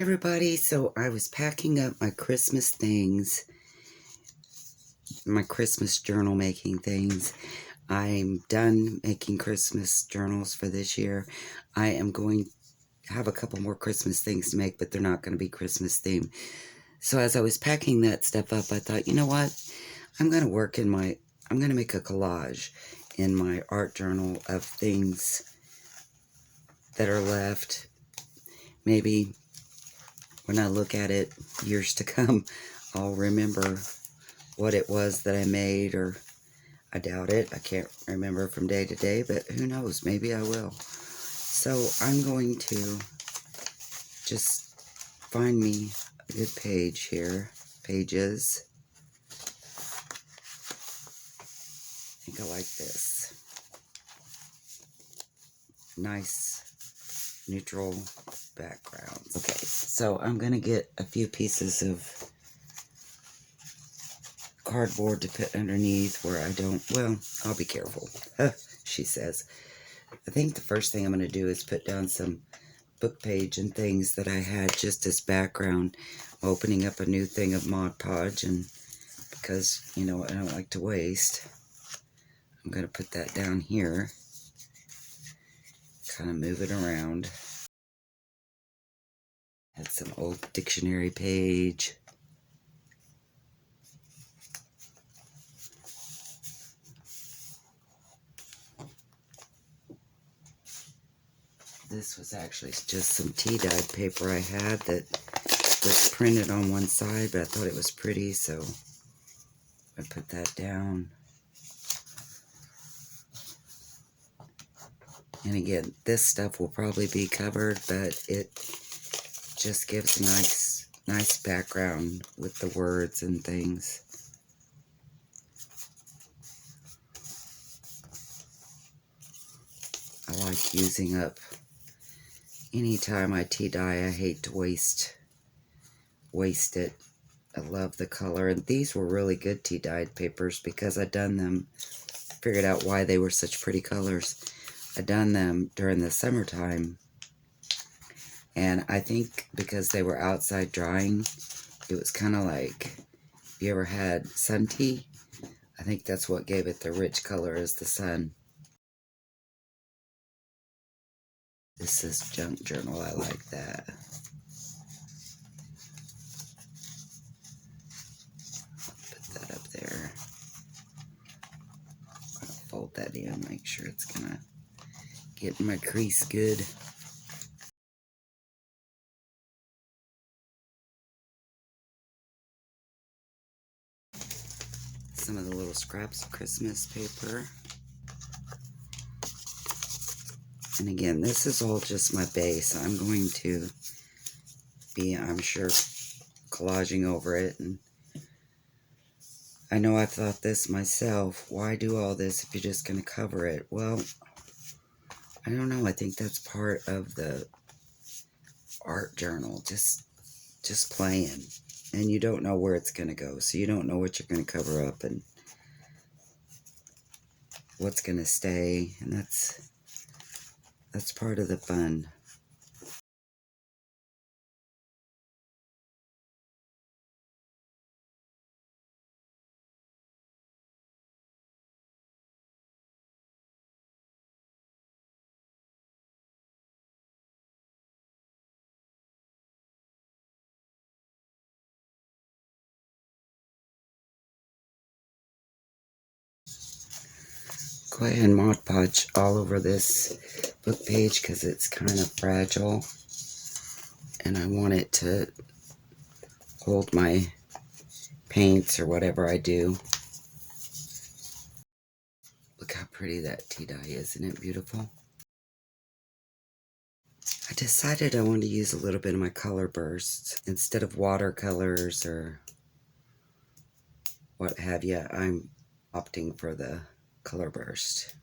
Everybody, so I was packing up my Christmas things, my Christmas journal making things. I'm done making Christmas journals for this year. I am going to have a couple more Christmas things to make, but they're not going to be Christmas themed. So as I was packing that stuff up, I thought, you know what? I'm going to make a collage in my art journal of things that are left. Maybe when I look at it years to come, I'll remember what it was that I made, or I doubt it. I can't remember from day to day, but who knows? Maybe I will. So I'm going to just find me a good page here. Pages. I think I like this. Nice neutral backgrounds. Okay, so I'm going to get a few pieces of cardboard to put underneath where I don't, well, I'll be careful, she says. I think the first thing I'm going to do is put down some book page and things that I had just as background. I'm opening up a new thing of Mod Podge, and because, you know, I don't like to waste, I'm going to put that down here, kind of move it around. Had some old dictionary page. This was actually just some tea-dyed paper I had that was printed on one side, but I thought it was pretty, so I put that down. And again, this stuff will probably be covered, but it just gives a nice background with the words and things. I like using up anytime I tea dye. I hate to waste it. I love the color, and these were really good tea dyed papers because I done them, figured out why they were such pretty colors. I done them during the summertime, and I think because they were outside drying, it was kind of like, if you ever had sun tea, I think that's what gave it the rich color, as the sun. This is Junk Journal. I like that. Put that up there. I'm gonna fold that in, make sure it's gonna get in my crease good. Some of the little scraps of Christmas paper. And again, this is all just my base. I'm going to be, I'm sure, collaging over it. And I know I've thought this myself. Why do all this if you're just going to cover it? Well, I don't know. I think that's part of the art journal. Just playing. And you don't know where it's going to go. So you don't know what you're going to cover up and what's going to stay. And that's part of the fun. Go ahead and Mod Podge all over this book page because it's kind of fragile. And I want it to hold my paints or whatever I do. Look how pretty that tea dye is. Isn't it beautiful? I decided I wanted to use a little bit of my color bursts instead of watercolors or what have you. I'm opting for the color burst.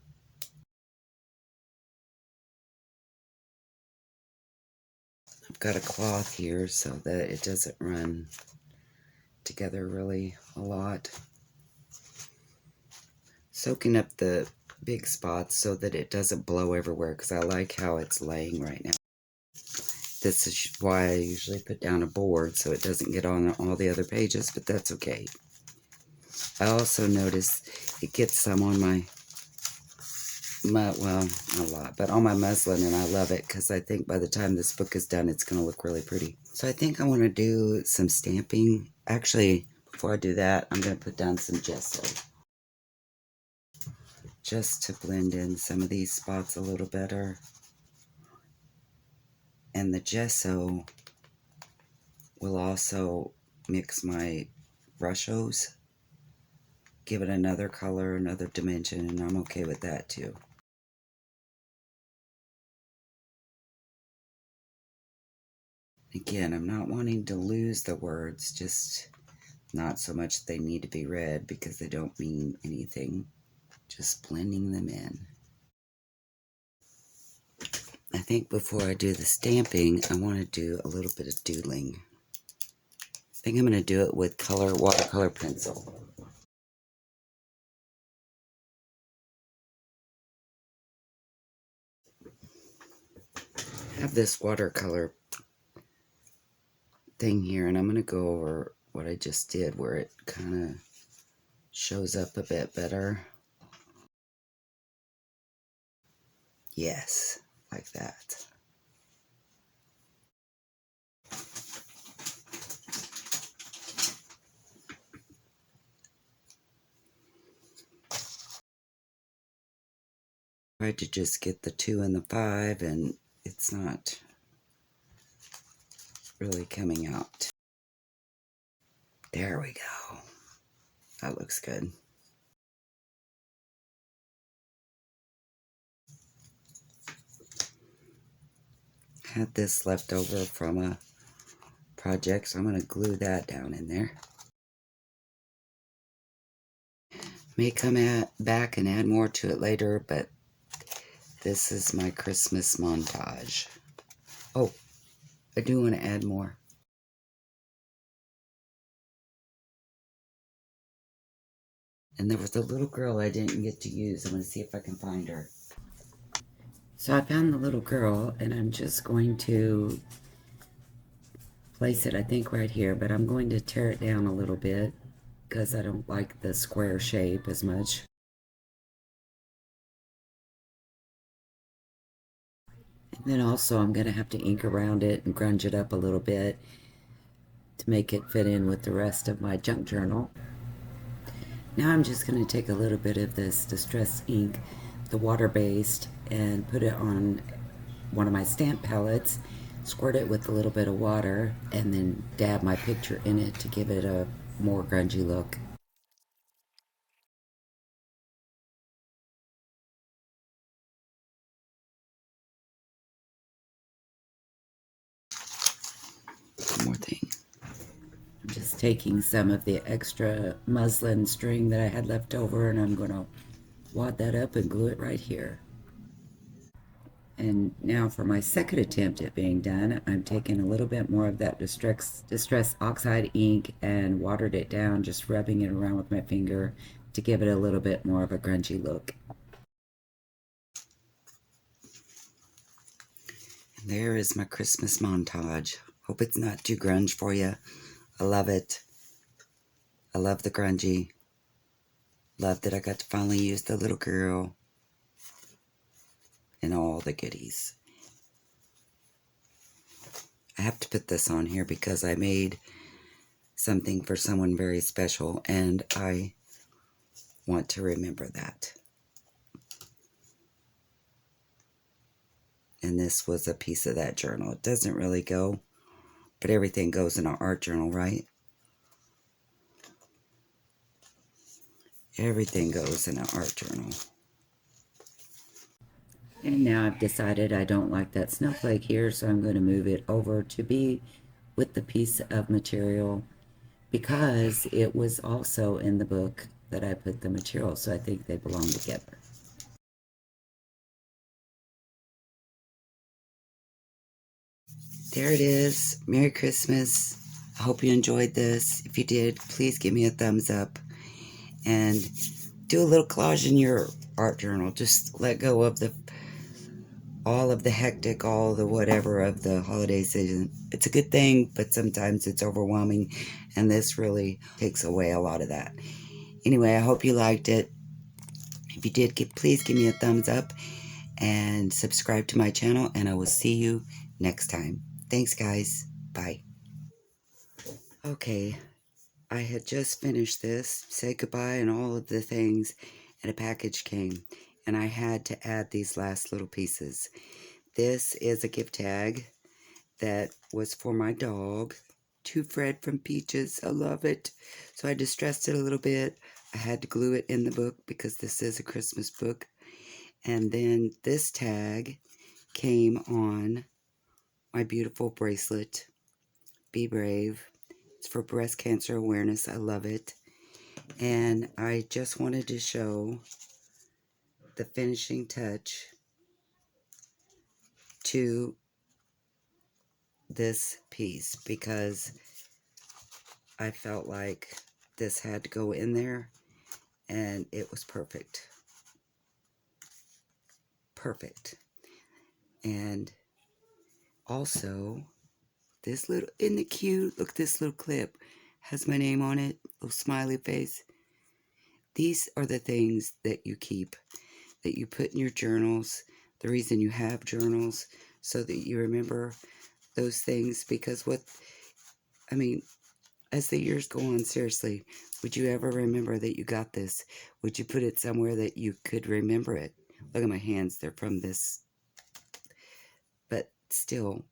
I've got a cloth here so that it doesn't run together really a lot. Soaking up the big spots so that it doesn't blow everywhere, because I like how it's laying right now. This is why I usually put down a board so it doesn't get on all the other pages, but that's okay. I also notice it gets some on my, well, not a lot, but on my muslin, and I love it because I think by the time this book is done, it's going to look really pretty. So I think I want to do some stamping. Actually, before I do that, I'm going to put down some gesso, just to blend in some of these spots a little better. And the gesso will also mix my brushos, give it another color, another dimension, and I'm okay with that too. Again, I'm not wanting to lose the words, just not so much they need to be read because they don't mean anything. Just blending them in. I think before I do the stamping, I want to do a little bit of doodling. I think I'm going to do it with watercolor pencil. I have this watercolor thing here, and I'm going to go over what I just did where it kind of shows up a bit better. Yes, like that. Tried to just get the 2 and the 5, and it's not really coming out. There we go. That looks good. Had this left over from a project, so I'm going to glue that down in there. May come back and add more to it later, but this is my Christmas montage. Oh, I do want to add more. And there was a little girl I didn't get to use. I'm going to see if I can find her. So I found the little girl, and I'm just going to place it, I think, right here, but I'm going to tear it down a little bit because I don't like the square shape as much. And then also I'm going to have to ink around it and grunge it up a little bit to make it fit in with the rest of my junk journal. Now I'm just going to take a little bit of this distress ink, the water-based, and put it on one of my stamp palettes, squirt it with a little bit of water, and then dab my picture in it to give it a more grungy look. One more thing. I'm just taking some of the extra muslin string that I had left over, and I'm going to wad that up and glue it right here. And now for my second attempt at being done, I'm taking a little bit more of that Distress Oxide ink and watered it down, just rubbing it around with my finger to give it a little bit more of a grungy look. And there is my Christmas montage. Hope it's not too grunge for you. I love it. I love the grungy. Love that I got to finally use the little girl and all the goodies. I have to put this on here because I made something for someone very special, and I want to remember that. And this was a piece of that journal. It doesn't really go, but everything goes in an art journal, right? Everything goes in an art journal. And now I've decided I don't like that snowflake here, so I'm going to move it over to be with the piece of material because it was also in the book that I put the material, so I think they belong together. There it is. Merry Christmas. I hope you enjoyed this. If you did, please give me a thumbs up and do a little collage in your art journal. Just let go of the all of the hectic, all the whatever of the holiday season. It's a good thing, but sometimes it's overwhelming, and this really takes away a lot of that. Anyway, I hope you liked it. If you did, please give me a thumbs up and subscribe to my channel, and I will see you next time. Thanks, guys. Bye. Okay, I had just finished this, said goodbye and all of the things, and a package came, and I had to add these last little pieces. This is a gift tag that was for my dog, to Fred from Peaches. I love it. So I distressed it a little bit. I had to glue it in the book because this is a Christmas book. And then this tag came on my beautiful bracelet, Be Brave. It's for breast cancer awareness. I love it. And I just wanted to show the finishing touch to this piece because I felt like this had to go in there, and it was perfect. Perfect. And also, this little, isn't it cute? Look, this little clip has my name on it, little smiley face. These are the things that you keep, that you put in your journals. The reason you have journals, so that you remember those things, because as the years go on, seriously, would you ever remember that you got this? Would you put it somewhere that you could remember it? Look at my hands, they're from this. But still,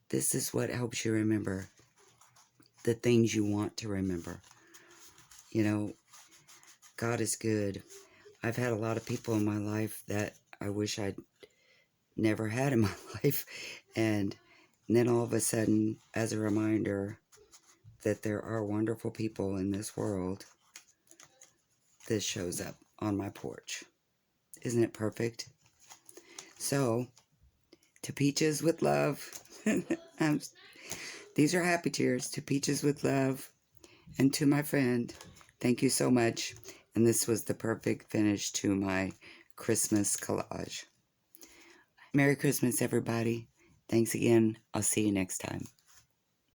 this is what helps you remember the things you want to remember. You know, God is good. I've had a lot of people in my life that I wish I'd never had in my life. And then all of a sudden, as a reminder that there are wonderful people in this world, this shows up on my porch. Isn't it perfect? So, to Peaches with love. These are happy tears. To Peaches with love. And to my friend, thank you so much. And this was the perfect finish to my Christmas collage. Merry Christmas, everybody. Thanks again. I'll see you next time.